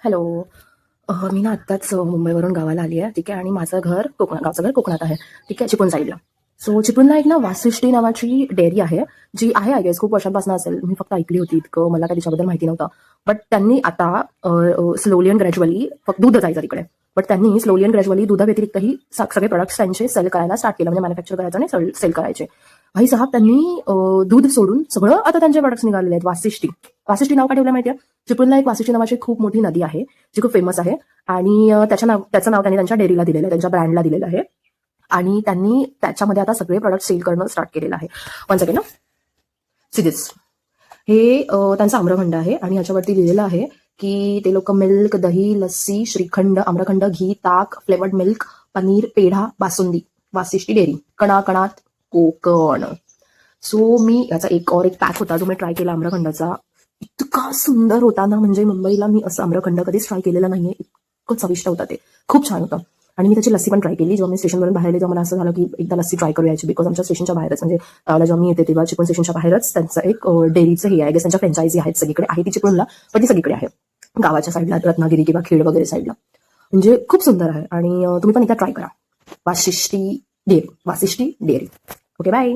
Hello. मी ना आत्ताच मुंबईवरून गावाला आली आहे, ठीक आहे. आणि माझं घर गावचं घर कोकणात आहे, ठीक आहे, चिपळूण साईडला. सो चिपळूणला एक ना वासिष्ठी नावाची डेअरी आहे, जी आहे आय गेस खूप वर्षांपासून असेल. मी फक्त ऐकली होती, इतकं मला काही त्याच्याबद्दल माहिती नव्हतं. बट त्यांनी आता स्लोली अँड ग्रॅज्युअली फक्त दूध जायचं तिकडे. बट त्यांनी स्लोली अँड ग्रॅज्युअली दुधाव्यतिरिक्तही सगळे प्रोडक्ट्स त्यांचे सेल करायला स्टार्ट केलं, म्हणजे मॅन्युफॅक्चर करायचं आणि सेल करायचे. भाई साहेब, त्यांनी दूध सोडून सगळं आता त्यांचे प्रोडक्ट्स निघालेले आहेत. वासिष्ठी वासिष्ठी नाव का ठेवलं माहिती आहे? चिपळूणला एक वासिष्ठी नावाची खूप मोठी नदी आहे, जी खूप फेमस आहे. आणि त्याचं नाव त्यांनी त्यांच्या डेअरीला दिलेलं आहे, त्यांच्या ब्रँडला दिलेलं आहे. आणि त्यांनी त्याच्यामध्ये आता सगळे प्रोडक्ट सेल करणं स्टार्ट केलेलं आहे. वन सेकंड ना, सिदिस हे त्यांचा आम्रखंड आहे. आणि ह्याच्यावरती लिहिलेलं आहे की ते लोक मिल्क, दही, लस्सी, श्रीखंड, आम्रखंड, घी, ताक, flavoured milk, paneer, peda, basundi, Vasishthi dairy, कणाकणात कोकण. सो मी याचा एक पॅक होता जो मी ट्राय केला आम्रखंडाचा. इतका सुंदर होता ना, म्हणजे मुंबईला मी असं आम्रखंड कधीच ट्राय केलेलं नाहीये. इतकं चविष्ट होतं ते, खूप छान होतं. आणि मी त्याची लस्सी पण ट्राय केली. जेव्हा मी स्टेशनवरून बाहेर आले, तेव्हा मला असं झालं की एकदा लस्सी ट्राय करूयाची. बिकॉज आमच्या स्टेशनच्या बाहेरच, म्हणजे जेव्हा मी येते तेव्हा चिपळूण स्टेशनच्या बाहेरच त्यांचं एक डेअरीचं हे आहे, त्यांच्या फ्रँचायझी आहेत सगळीकडे. आहे ती चिपळूणला, पण ती सगळीकडे आहे, गावाच्या साईडला, रत्नागिरी किंवा खेड वगैरे साईडला. म्हणजे खूप सुंदर आहे. आणि तुम्ही पण एकदा ट्राय करा. वासिष्ठी डेअरी. Okay, bye.